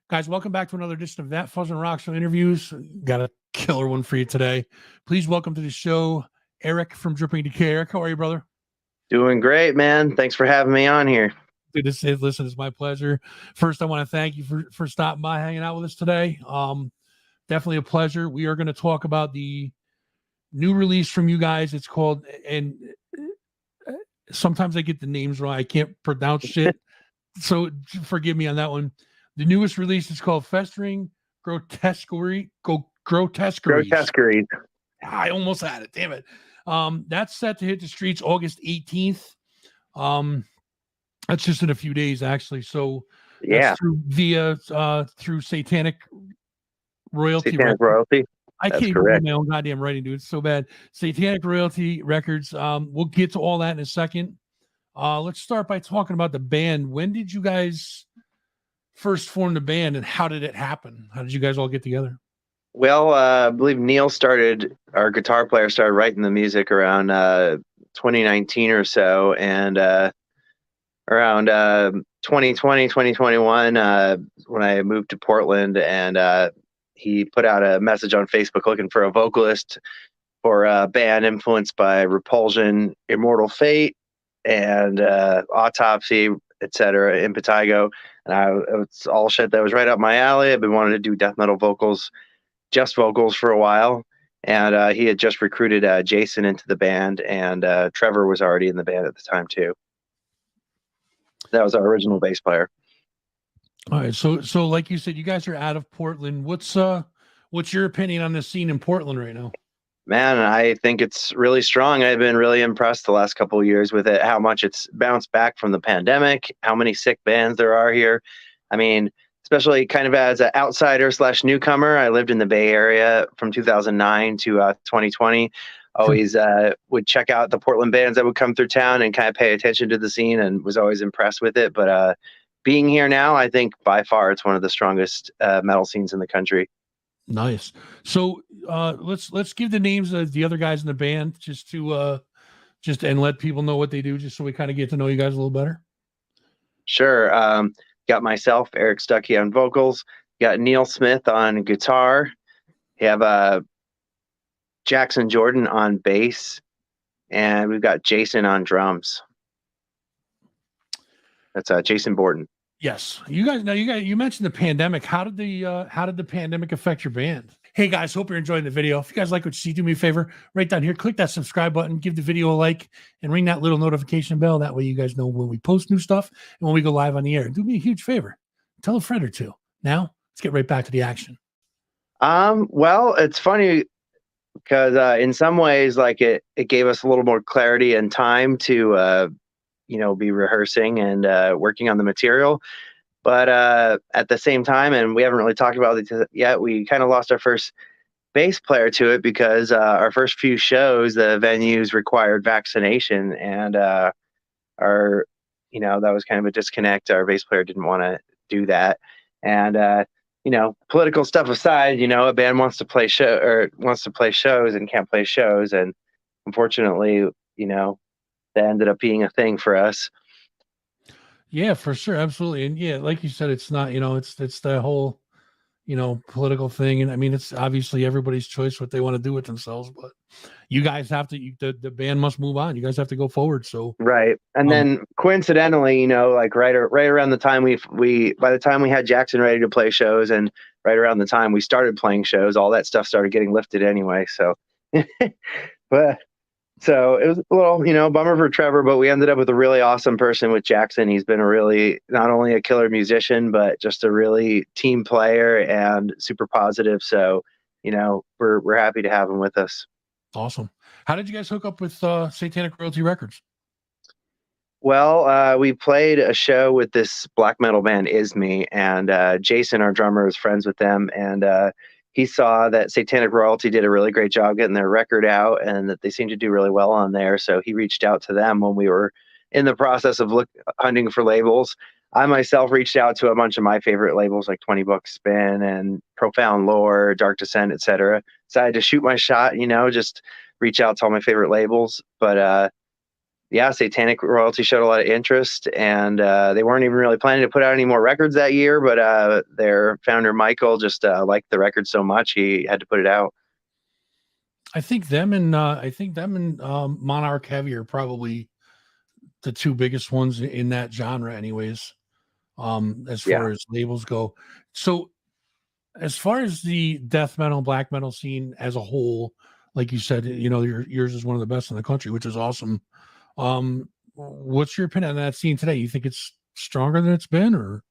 Guys, welcome back to another edition of That Fuzz and Rock Show interviews. Got a killer one for you today. Please welcome to the show, Eric from Dripping DECAY. Eric, how are you, brother? Doing great, man. Thanks for having me on here. Dude, listen, it's my pleasure. First, I want to thank you for stopping by, hanging out with us today. Definitely a pleasure. We are going to talk about the new release from you guys. It's called, and sometimes I get the names wrong. I can't pronounce shit. So forgive me on that one. The newest release is called Festering Grotesqueries. Grotesqueries. I almost had it. Damn it. That's set to hit the streets August 18th. That's just in a few days, actually. So yeah, through Satanic Royalty. Satanic Royalty. I can't even read my own goddamn writing, dude. It's so bad. Satanic Royalty Records. We'll get to all that in a second. Let's start by talking about the band. When did you guys first form the band, and how did it happen? How did you guys all get together? Well, I believe Neil our guitar player, started writing the music around 2019 or so, and around 2020, 2021, when I moved to Portland, and he put out a message on Facebook looking for a vocalist for a band influenced by Repulsion, Immortal Fate, and Autopsy, etc., Impetigo. And it's all shit that was right up my alley. I've been wanting to do death metal vocals, just vocals, for a while. And he had just recruited Jason into the band, and Trevor was already in the band at the time too. That was our original bass player. All right, so like you said, you guys are out of Portland. What's your opinion on the scene in Portland right now? Man, I think it's really strong. I've been really impressed the last couple of years with it, how much it's bounced back from the pandemic, how many sick bands there are here. I mean, especially kind of as an outsider / newcomer, I lived in the Bay Area from 2009 to 2020. Always would check out the Portland bands that would come through town and kind of pay attention to the scene, and was always impressed with it. But being here now, I think by far it's one of the strongest metal scenes in the country. Nice. So let's give the names of the other guys in the band, just and let people know what they do, just so we kind of get to know you guys a little better. Sure. Got myself, Eric Stucke, on vocals. Got Neil Smith on guitar. We have Jackson Jordan on bass, and we've got Jason on drums. That's Jason Borden. Yes, you mentioned the pandemic. How did the pandemic affect your band? Hey guys, hope you're enjoying the video. If you guys like what you see, do me a favor, right down here, click that subscribe button, give the video a like, and ring that little notification bell. That way you guys know when we post new stuff and when we go live on the air. Do me a huge favor. Tell a friend or two. Now, let's get right back to the action. Well, it's funny because in some ways, like it gave us a little more clarity and time to be rehearsing and working on the material. But at the same time, and we haven't really talked about it yet, we kind of lost our first bass player to it because our first few shows, the venues required vaccination, and that was kind of a disconnect. Our bass player didn't want to do that. And political stuff aside, a band wants to play shows and can't play shows. And unfortunately, that ended up being a thing for us. Yeah, for sure. Absolutely. And yeah, like you said, it's not, it's the whole, political thing. And I mean, it's obviously everybody's choice what they want to do with themselves, but you guys have to, the band must move on. You guys have to go forward. So, right. And then coincidentally, like right around the time by the time we had Jackson ready to play shows, and right around the time we started playing shows, all that stuff started getting lifted anyway. So, So it was a little, bummer for Trevor, but we ended up with a really awesome person with Jackson. He's been not only a killer musician, but just a really team player and super positive. So, we're happy to have him with us. Awesome. How did you guys hook up with Satanic Royalty Records? Well, we played a show with this black metal band, Isme, and Jason, our drummer, is friends with them. And he saw that Satanic Royalty did a really great job getting their record out, and that they seemed to do really well on there. So he reached out to them when we were in the process of hunting for labels. I myself reached out to a bunch of my favorite labels like 20 Buck Spin and Profound Lore, Dark Descent, etc. Decided to shoot my shot, just reach out to all my favorite labels. But yeah, Satanic Royalty showed a lot of interest, and they weren't even really planning to put out any more records that year, but their founder Michael just liked the record so much he had to put it out. I think them and Monarch Heavy are probably the two biggest ones in that genre, anyways. As Yeah, far as labels go, so as far as the death metal, black metal scene as a whole, like you said, yours is one of the best in the country, which is awesome. What's your opinion on that scene today? You think it's stronger than it's been, or?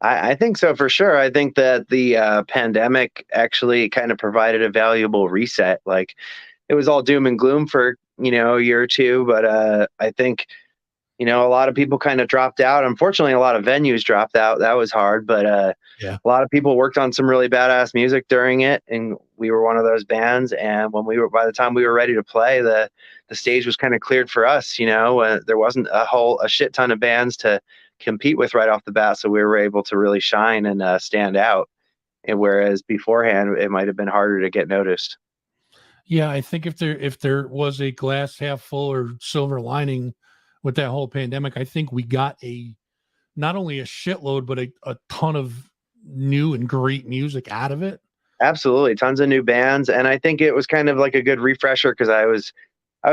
I think so for sure. I think that the pandemic actually kind of provided a valuable reset. Like it was all doom and gloom for a year or two, but I think a lot of people kind of dropped out. Unfortunately, a lot of venues dropped out. That was hard, but Yeah. a lot of people worked on some really badass music during it, and we were one of those bands. And by the time we were ready to play, the stage was kind of cleared for us. There wasn't a shit ton of bands to compete with right off the bat, so we were able to really shine and stand out. And whereas beforehand, it might have been harder to get noticed. Yeah, I think if there was a glass half full or silver lining with that whole pandemic, I think we got not only a shitload, but a ton of new and great music out of it. Absolutely, tons of new bands, and I think it was kind of like a good refresher because I was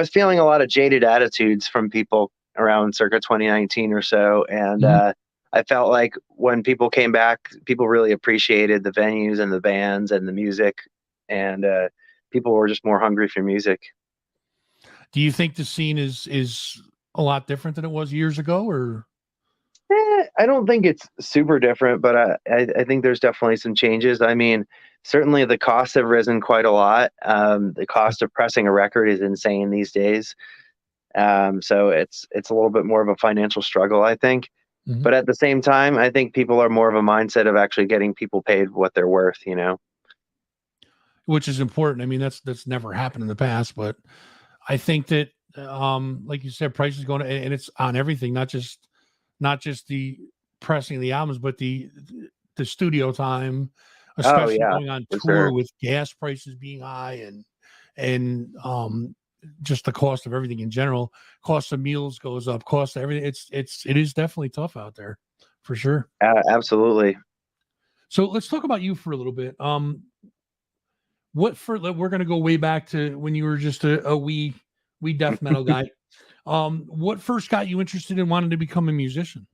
feeling a lot of jaded attitudes from people around circa 2019 or so, and Mhm. I felt like when people came back, people really appreciated the venues and the bands and the music, and people were just more hungry for music. Do you think the scene is a lot different than it was years ago, or? I don't think it's super different, but I think there's definitely some changes. I mean, certainly the costs have risen quite a lot. The cost of pressing a record is insane these days. So it's a little bit more of a financial struggle, I think. Mhm. But at the same time, I think people are more of a mindset of actually getting people paid what they're worth. Which is important. I mean, that's never happened in the past, but I think that like you said, prices going and it's on everything, not just the pressing the albums, but the studio time, Oh especially yeah, going on for tour sure. with gas prices being high and just the cost of everything in general. Cost of meals goes up, cost of everything. It is definitely tough out there for sure. Absolutely. So let's talk about you for a little bit. We're gonna go way back to when you were just a wee death metal guy. What first got you interested in wanting to become a musician?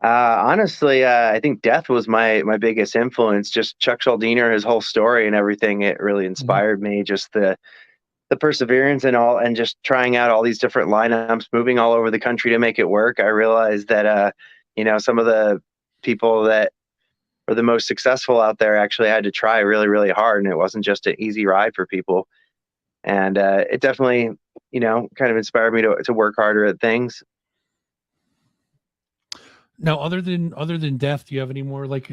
Honestly, I think Death was my biggest influence. Just Chuck Schuldiner, his whole story and everything. It really Mhm. inspired me. Just the perseverance and all, and just trying out all these different lineups, moving all over the country to make it work. I realized that some of the people that were the most successful out there actually had to try really, really hard, and it wasn't just an easy ride for people. And it definitely, kind of inspired me to work harder at things. Now, other than death, do you have any more like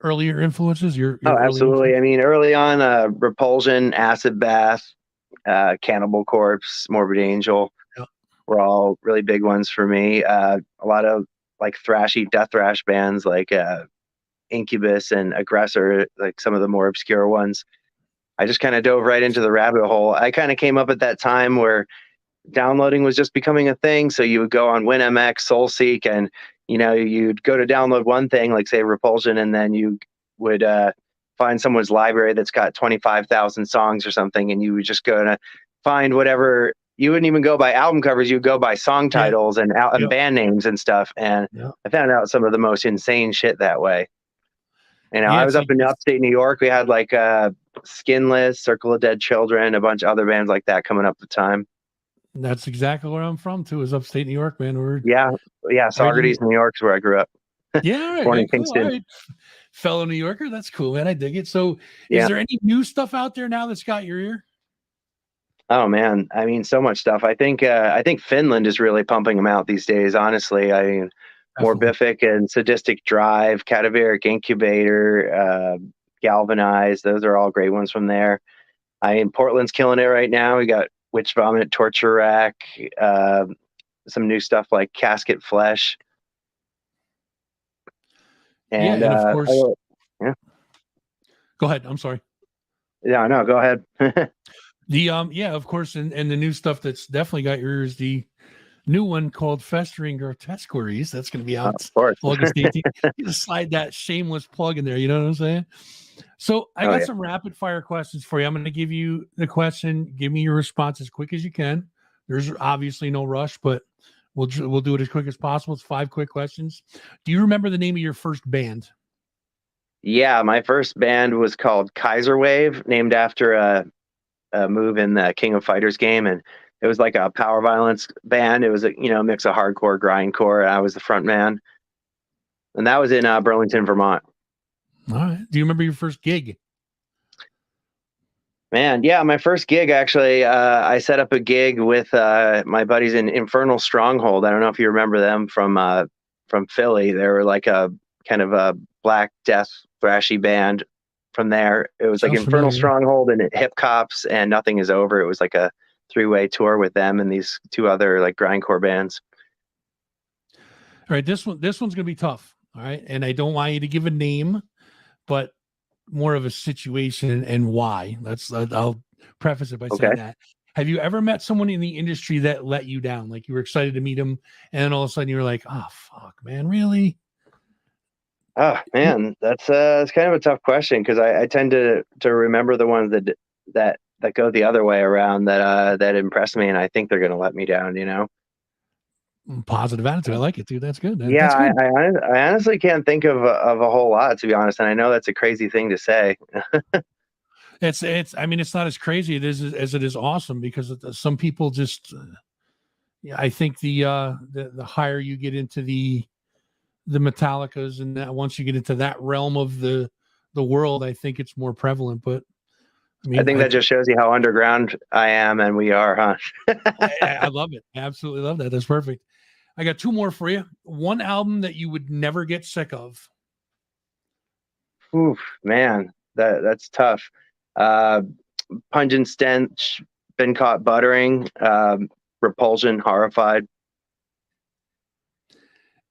earlier influences? Oh, Your early absolutely. influence? I mean, early on, Repulsion, Acid Bath, Cannibal Corpse, Morbid Angel Yeah. were all really big ones for me. A lot of like thrashy death thrash bands like Incubus and Aggressor, like some of the more obscure ones. I just kind of dove right into the rabbit hole. I kind of came up at that time where downloading was just becoming a thing. So you would go on WinMX, SoulSeek, and you'd go to download one thing, like say Repulsion, and then you would find someone's library that's got 25,000 songs or something, and you would just go to find whatever. You wouldn't even go by album covers; you would go by song Yeah. titles and Yeah. band names and stuff. And Yeah. I found out some of the most insane shit that way. Yeah. I It's was up like in upstate New York. We had like Skinless, Circle of Dead Children, a bunch of other bands like that coming up at the time. that's exactly where I'm from too, is upstate New York, man. We're Yeah, yeah. everything. Saugerties, New York is where I grew up. Yeah, all right, Born man. in Cool. All Kingston. right. Fellow New Yorker. That's cool, man. I dig it. So is Yeah. there any new stuff out there now that's got your ear? Oh man. I mean, so much stuff. I think Finland is really pumping them out these days. Honestly, I mean, Definitely. Morbific and Sadistic Drive, Cadaveric Incubator, Galvanize. Those are all great ones from there. I mean, Portland's killing it right now. We got Witch Vomit, Torture Rack, uh, some new stuff like Casket Flesh, Yeah, and and of course, yeah, go ahead. I'm sorry. yeah, no, go ahead. The yeah, of course, and the new stuff that's definitely got your ears, the new one called Festering Grotesque Queries. That's going to be out Of course. August 18th. You just slide that shameless plug in there. You know what I'm saying? So I got some rapid fire questions for you. I'm going to give you the question. Give me your response as quick as you can. There's obviously no rush, but we'll do it as quick as possible. It's 5 quick questions. Do you remember the name of your first band? Yeah, my first band was called Kaiser Wave, named after a move in the King of Fighters game, and it was like a power violence band. It was a mix of hardcore, grindcore. I was the front man, and that was in Burlington, Vermont. All right. Do you remember your first gig? Man, yeah, my first gig actually, I set up a gig with my buddies in Infernal Stronghold. I don't know if you remember them from Philly. They were like a kind of a black death thrashy band. From there, it was like Infernal Stronghold and Hip Cops and Nothing Is Over. It was like a 3-way tour with them and these 2 other like grindcore bands. All right, this one's gonna be tough. All right, and I don't want you to give a name, but more of a situation and why. I'll preface it by saying that. Have you ever met someone in the industry that let you down? Like you were excited to meet them, and then all of a sudden you were like, "Oh fuck, man, really?" Oh man, that's it's kind of a tough question because I tend to remember the ones that go the other way around that impress me, and I think they're going to let me down. Positive attitude. I like it, dude. That's good. Yeah, That's good. I honestly can't think of a whole lot, to be honest, and I know that's a crazy thing to say. It's. I mean, it's not as crazy as it is awesome because some people just. Yeah, I think the higher you get into the Metallicas and that once you get into that realm of the world, I think it's more prevalent. But I mean, I think that just shows you how underground I am and we are, huh? I love it. I absolutely love that. That's perfect. I got 2 more for you. One album that you would never get sick of. Oof, man, that's tough. Pungent Stench, Been Caught Buttering, Repulsion, Horrified.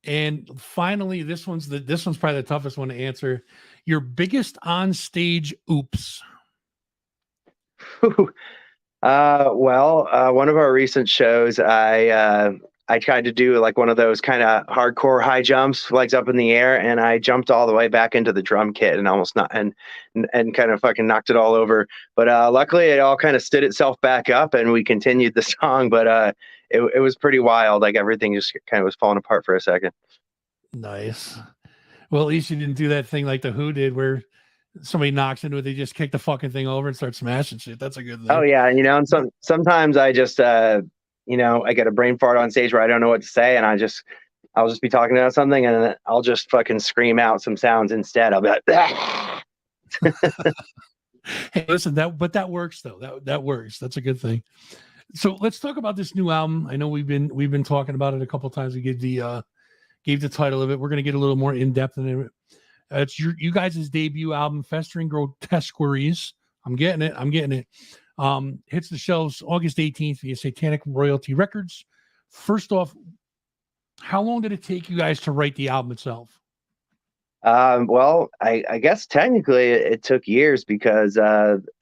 And finally, this one's probably the toughest one to answer. Your biggest on stage oops. Well, one of our recent shows, I tried to do like one of those kind of hardcore high jumps, legs up in the air, and I jumped all the way back into the drum kit and almost not and kind of fucking knocked it all over. But luckily, it all kind of stood itself back up, and we continued the song. But it was pretty wild. Like everything just kind of was falling apart for a second. Nice. Well, at least you didn't do that thing like the Who did, where somebody knocks into it, they just kick the fucking thing over and start smashing shit. That's a good thing. Oh yeah, and sometimes I just I get a brain fart on stage where I don't know what to say, and I'll just be talking about something, and then I'll just fucking scream out some sounds instead. I'll be like, ah! Hey, listen, that works though. That works. That's a good thing. So let's talk about this new album. I know we've been talking about it a couple of times. We gave the title of it. We're going to get a little more in depth in it. It's you guys' debut album, Festering Grotesque Queries. I'm getting it. Hits the shelves August 18th via Satanic Royalty Records. First off, how long did it take you guys to write the album itself? Well, I guess technically it took years because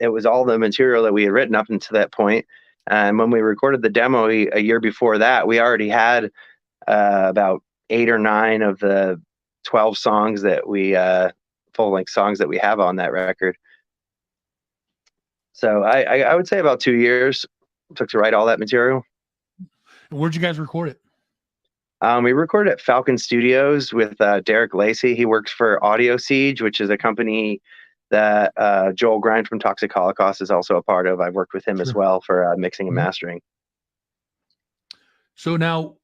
it was all the material that we had written up until that point. And when we recorded the demo a year before that, we already had about 8 or 9 of the 12 songs that we full-length songs that we have on that record. So I would say about 2 years it took to write all that material. Where'd you guys record it? We recorded at Falcon Studios with Derek Lacey. He works for Audio Siege, which is a company that Joel Grind from Toxic Holocaust is also a part of. I've worked with him as well for mixing and mastering. So now,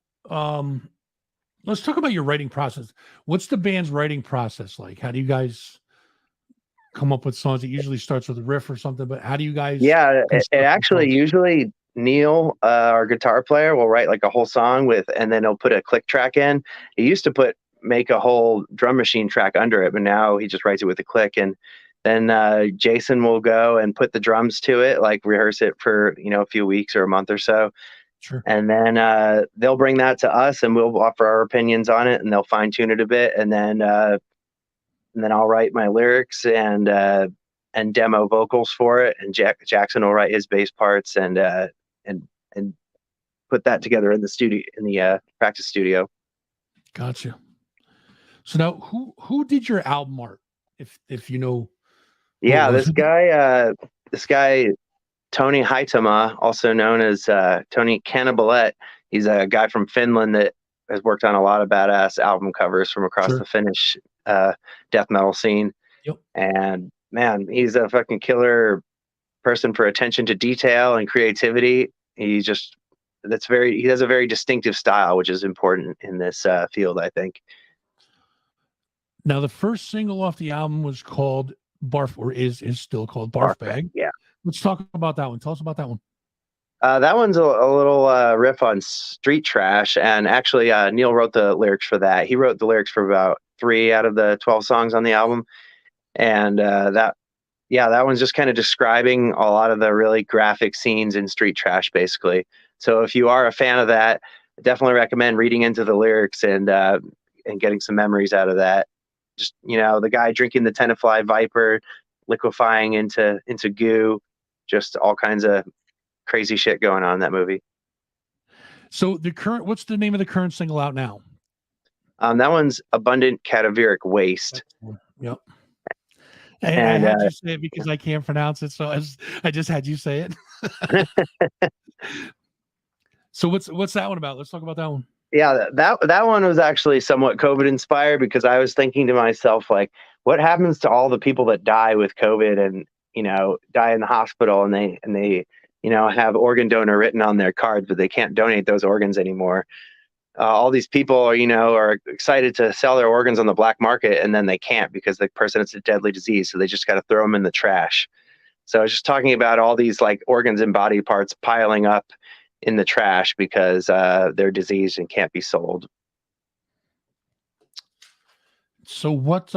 let's talk about your writing process. What's the band's writing process like? How do you guys come up with songs? It usually starts with a riff or something, but how do you guys? Yeah, it actually usually Neil, our guitar player, will write like a whole song and then he'll put a click track in. He used to make a whole drum machine track under it, but now he just writes it with a click. And then Jason will go and put the drums to it, like rehearse it for a few weeks or a month or so. Sure. And then they'll bring that to us, and we'll offer our opinions on it, and they'll fine tune it a bit, and then I'll write my lyrics and demo vocals for it, and Jackson will write his bass parts and put that together in the studio, in the practice studio. Gotcha. So now, who did your album art? If you know who it Yeah, was. this guy Tony Haitama, also known as Tony Cannibalette. He's a guy from Finland that has worked on a lot of badass album covers from across Sure. the Finnish death metal scene. Yep. And man, he's a fucking killer person for attention to detail and creativity. He has a very distinctive style, which is important in this field, I think. Now, the first single off the album was called Barf, or is still called Barf Bag. Yeah. Let's talk about that one. Tell us about that one. That one's a little riff on Street Trash, and actually Neil wrote the lyrics for that. He wrote the lyrics for about 3 out of the 12 songs on the album, and that one's just kind of describing a lot of the really graphic scenes in Street Trash, basically. So if you are a fan of that, I definitely recommend reading into the lyrics and getting some memories out of that. Just, the guy drinking the Tenafly Viper, liquefying into goo, just all kinds of crazy shit going on in that movie. So what's the name of the current single out now? That one's Abundant Cadaveric Waste. Yep. And I had you say it because I can't pronounce it, so I just had you say it. So what's that one about? Let's talk about that one. Yeah, that one was actually somewhat COVID inspired, because I was thinking to myself, like, what happens to all the people that die with COVID and die in the hospital, and they have organ donor written on their cards, but they can't donate those organs anymore. All these people are excited to sell their organs on the black market, and then they can't because the person has a deadly disease, so they just got to throw them in the trash. So I was just talking about all these like organs and body parts piling up in the trash because they're diseased and can't be sold. So what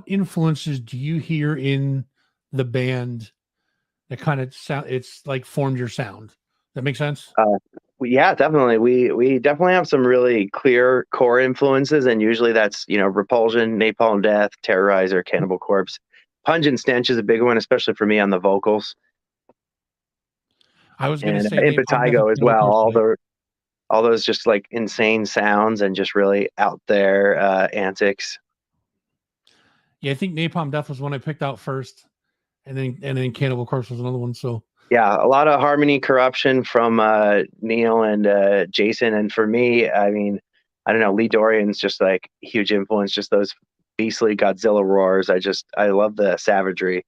influences do you hear in the band that kind of sound, it's like formed your sound? That makes sense? Yeah, definitely. We definitely have some really clear core influences, and usually that's Repulsion, Napalm Death, Terrorizer, Cannibal Corpse. Pungent Stench is a big one, especially for me on the vocals. I was going to say Impetigo as well. All those just like insane sounds and just really out there antics. Yeah, I think Napalm Death was one I picked out first, and then Cannibal Corpse was another one. So yeah, a lot of harmony corruption from Neil and Jason, and for me, I mean, I don't know, Lee Dorian's just like huge influence. Just those beastly Godzilla roars. I love the savagery.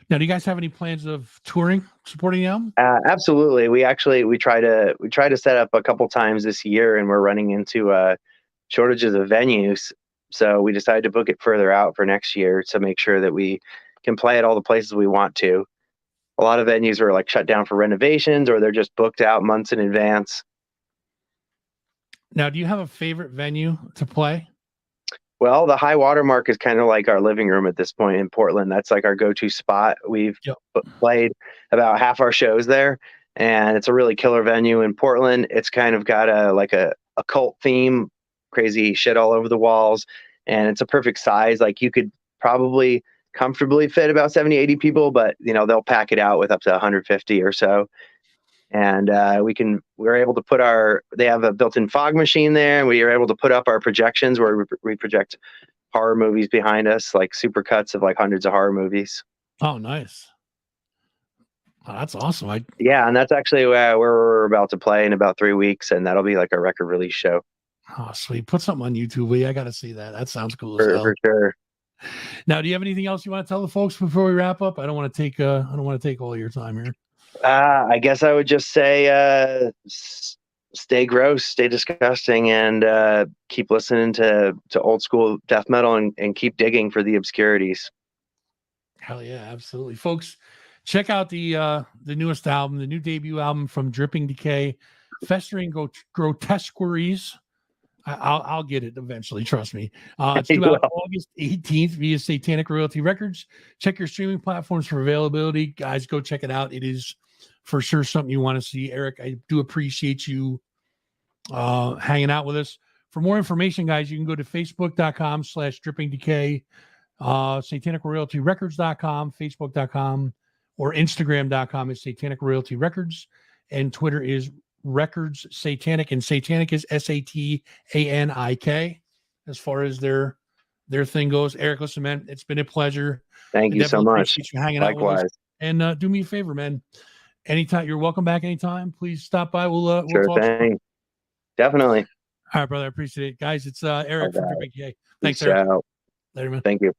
Now, do you guys have any plans of touring, supporting the album? Absolutely. We try to set up a couple times this year, and we're running into shortages of venues. So we decided to book it further out for next year to make sure that we can play at all the places we want to. A lot of venues are like shut down for renovations, or they're just booked out months in advance. Now, do you have a favorite venue to play? Well, the High Water Mark is kind of like our living room at this point in Portland. That's like our go-to spot. We've played about half our shows there, and it's a really killer venue in Portland. It's kind of got a cult theme, crazy shit all over the walls, and it's a perfect size. Like you could probably comfortably fit about 70, 80 people, but they'll pack it out with up to 150 or so. And we're able to they have a built-in fog machine there, and we are able to put up our projections where we project horror movies behind us, like super cuts of like hundreds of horror movies. Oh, nice. Oh, that's awesome. Yeah, and that's actually where we're about to play in about 3 weeks, and that'll be like our record release show. Oh, sweet. Put something on YouTube, Lee. I got to see that. That sounds cool for sure. Now, do you have anything else you want to tell the folks before we wrap up? I don't want to take all your time here. I guess I would just say stay gross, stay disgusting, and keep listening to old school death metal and keep digging for the obscurities. Hell yeah, absolutely. Folks, check out the newest album, the new debut album from Dripping Decay, Festering Grotesqueries. I'll get it eventually, trust me. It's due out August 18th via Satanic Royalty Records. Check your streaming platforms for availability. Guys, go check it out. It is for sure something you want to see. Eric, I do appreciate you hanging out with us. For more information, guys, you can go to facebook.com/drippingdecay, satanicroyaltyrecords.com, facebook.com, or instagram.com is Satanic Royalty Records. and Twitter is Records Satanic, and Satanic is SATANIK. As far as their thing goes, Eric, listen, man, it's been a pleasure. Thank you so much. Appreciate you hanging out with Likewise. us. And do me a favor, man. Anytime, you're welcome back anytime. Please stop by. We'll Sure talk. thing. Definitely. All right, brother. I appreciate it. Guys, it's Eric from DECAY. Thanks, Peace Eric. out. Later, man. Thank you.